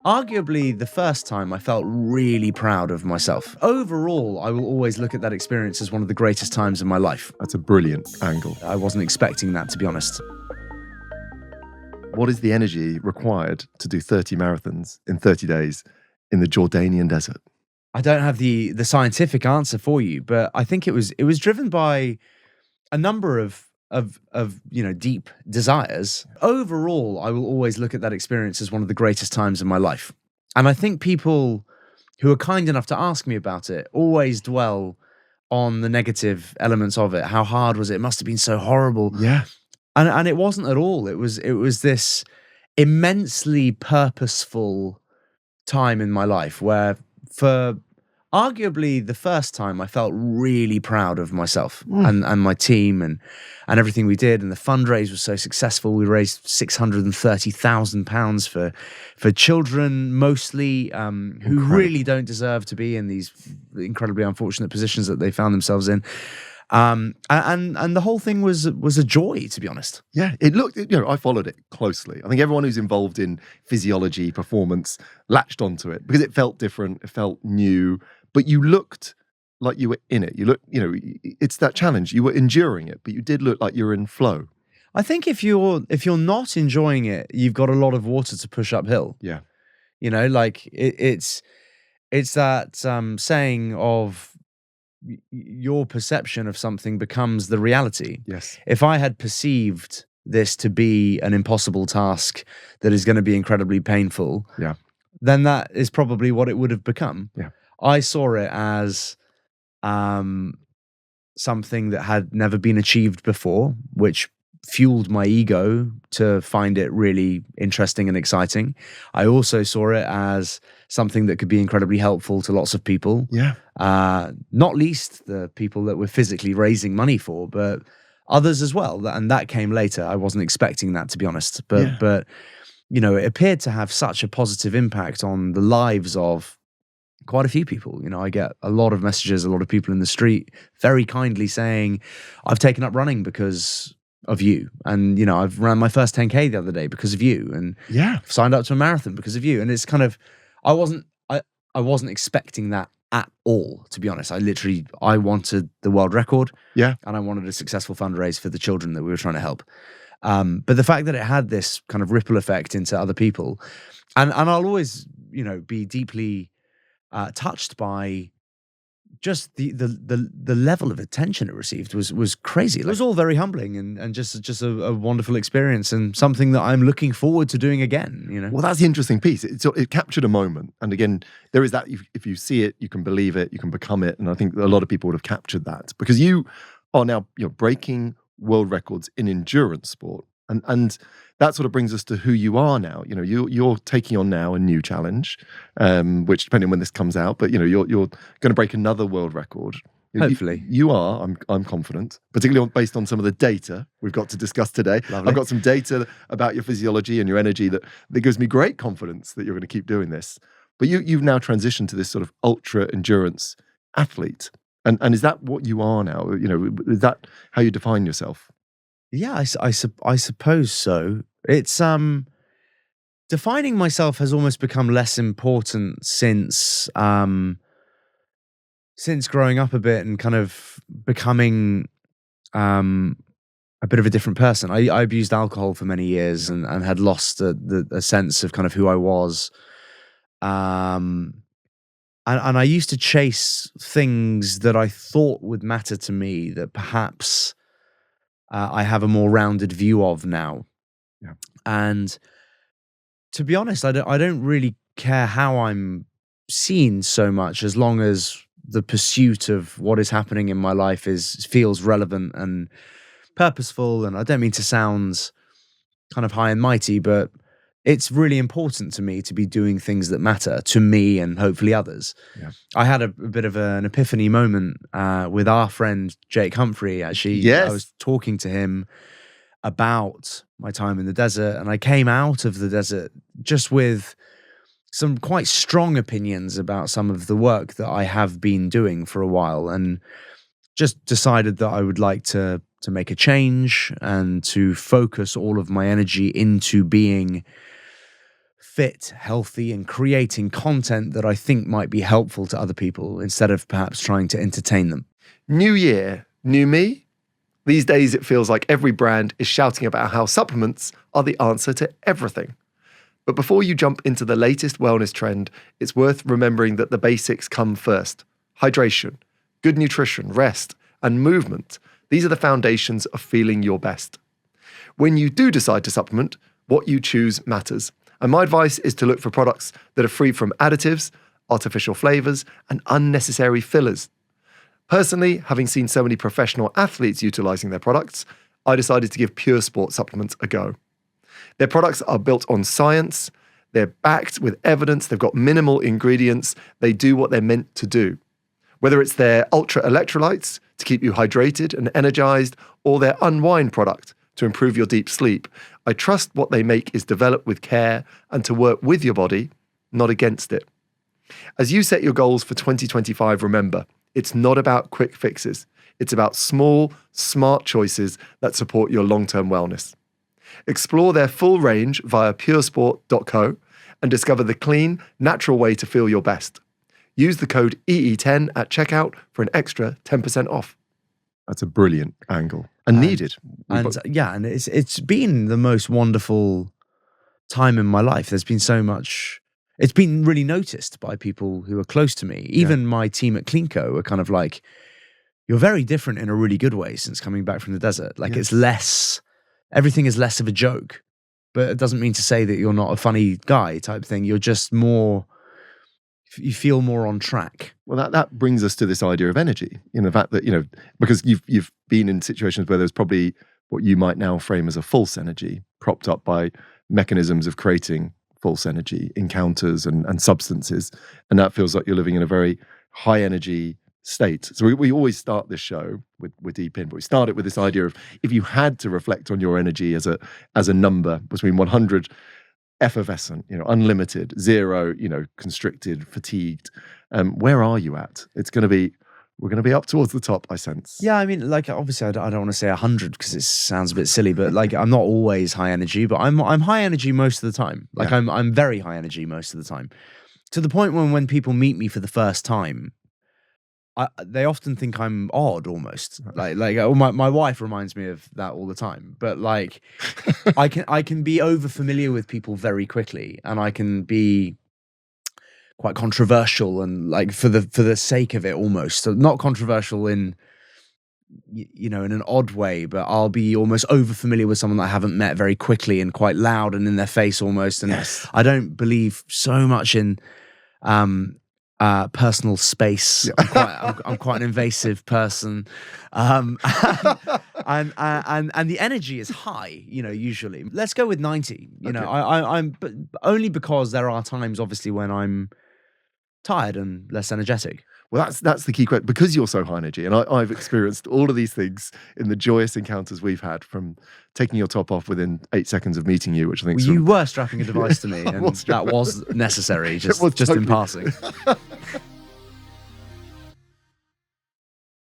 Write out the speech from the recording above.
Arguably, the first time I felt really proud of myself. Overall, I will always look at that experience as one of the greatest times in my life. That's a brilliant angle. I wasn't expecting that, to be honest. What is the energy required to do 30 marathons in 30 days in the Jordanian desert? I don't have the scientific answer for you, but I think it was driven by a number of deep desires. Overall, I will always look at that experience as one of the greatest times in my life. And I think people who are kind enough to ask me about it always dwell on the negative elements of it. How hard was it? It must have been so horrible. Yeah. And it wasn't at all. It was this immensely purposeful time in my life where, for arguably the first time, I felt really proud of myself and my team and everything we did. And the fundraise was so successful. We raised £630,000 for children, mostly, who really don't deserve to be in these incredibly unfortunate positions that they found themselves in. And the whole thing was a joy, to be honest. Yeah, it looked, I followed it closely. I think everyone who's involved in physiology, performance, latched onto it because it felt different, it felt new, but you looked like you were in it. You look, it's that challenge. You were enduring it, but you did look like you were in flow. I think if you're not enjoying it, you've got a lot of water to push uphill. Yeah. Like it's that saying of your perception of something becomes the reality. Yes. If I had perceived this to be an impossible task that is going to be incredibly painful, Yeah. then that is probably what it would have become. Yeah. I saw it as something that had never been achieved before, which fueled my ego to find it really interesting and exciting. I also saw it as something that could be incredibly helpful to lots of people. Yeah. Not least the people that we're physically raising money for, but others as well. And that came later. I wasn't expecting that, to be honest. But it appeared to have such a positive impact on the lives of quite a few people. I get a lot of messages, a lot of people in the street very kindly saying, I've taken up running because of you. And, I've ran my first 10K the other day because of you. And I've signed up to a marathon because of you. And it's kind of, I wasn't expecting that at all, to be honest. I wanted the world record. Yeah. And I wanted a successful fundraise for the children that we were trying to help. But the fact that it had this kind of ripple effect into other people, and I'll always, be deeply touched by just the level of attention it received was crazy. It was all very humbling and just a wonderful experience and something that I'm looking forward to doing again. Well, that's the interesting piece. It captured a moment, and again, there is that. If you see it, you can believe it, you can become it, and I think a lot of people would have captured that because you are now breaking world records in endurance sport, and that sort of brings us to who you are now. You're taking on now a new challenge, which depending on when this comes out, but you're going to break another world record. Hopefully. You are, I'm confident, particularly based on some of the data we've got to discuss today. Lovely. I've got some data about your physiology and your energy that gives me great confidence that you're going to keep doing this. But you've now transitioned to this sort of ultra endurance athlete. And is that what you are now? Is that how you define yourself? Yeah, I suppose so. It's defining myself has almost become less important since growing up a bit and kind of becoming a bit of a different person. I abused alcohol for many years and had lost a sense of kind of who I was. And I used to chase things that I thought would matter to me that perhaps I have a more rounded view of now. Yeah. And to be honest, I don't really care how I'm seen so much as long as the pursuit of what is happening in my life feels relevant and purposeful. And I don't mean to sound kind of high and mighty, but it's really important to me to be doing things that matter to me and hopefully others. Yeah. I had a bit of an epiphany moment with our friend Jake Humphrey. Actually, Yes. I was talking to him about my time in the desert, and I came out of the desert just with some quite strong opinions about some of the work that I have been doing for a while, and just decided that I would like to make a change and to focus all of my energy into being fit, healthy, and creating content that I think might be helpful to other people instead of perhaps trying to entertain them. New year, new me? These days, it feels like every brand is shouting about how supplements are the answer to everything. But before you jump into the latest wellness trend, it's worth remembering that the basics come first. Hydration, good nutrition, rest, and movement. These are the foundations of feeling your best. When you do decide to supplement, what you choose matters. And my advice is to look for products that are free from additives, artificial flavors, and unnecessary fillers. Personally, having seen so many professional athletes utilizing their products, I decided to give Pure Sport supplements a go. Their products are built on science, they're backed with evidence, they've got minimal ingredients, they do what they're meant to do. Whether it's their ultra electrolytes to keep you hydrated and energized, or their unwind product to improve your deep sleep, I trust what they make is developed with care and to work with your body, not against it. As you set your goals for 2025, remember, it's not about quick fixes. It's about small, smart choices that support your long-term wellness. Explore their full range via puresport.co and discover the clean, natural way to feel your best. Use the code EE10 at checkout for an extra 10% off. That's a brilliant angle and needed. And it's been the most wonderful time in my life. There's been so much. It's been really noticed by people who are close to me. Even my team at Cleanco are kind of like, you're very different in a really good way since coming back from the desert. Like it's less, everything is less of a joke, but it doesn't mean to say that you're not a funny guy type thing. You're just more, you feel more on track. Well, that brings us to this idea of energy. The fact that, because you've been in situations where there's probably what you might now frame as a false energy, propped up by mechanisms of creating false energy, encounters and substances. And that feels like you're living in a very high energy state. So we always start this show with Deep In, but we start it with this idea of if you had to reflect on your energy as a number between 100 effervescent, unlimited, 0, constricted, fatigued, where are you at? We're going to be up towards the top, I sense. Yeah, I mean, like, obviously, I don't want to say 100 because it sounds a bit silly, but like, I'm not always high energy, but I'm high energy most of the time. Like, I'm very high energy most of the time, to the point when people meet me for the first time, they often think I'm odd almost. Like my wife reminds me of that all the time. But like, I can be over familiar with people very quickly, and I can be quite controversial and like for the sake of it almost. So not controversial in in an odd way, but I'll be almost over familiar with someone that I haven't met very quickly and quite loud and in their face almost. And I don't believe so much in personal space. I'm quite an invasive person, and the energy is high. Usually, let's go with 90. I'm but only because there are times, obviously, when I'm tired and less energetic. Well, that's the key question, because you're so high energy, and I've experienced all of these things in the joyous encounters we've had, from taking your top off within 8 seconds of meeting you, which I think you were strapping a device to me, and that was necessary, just in passing.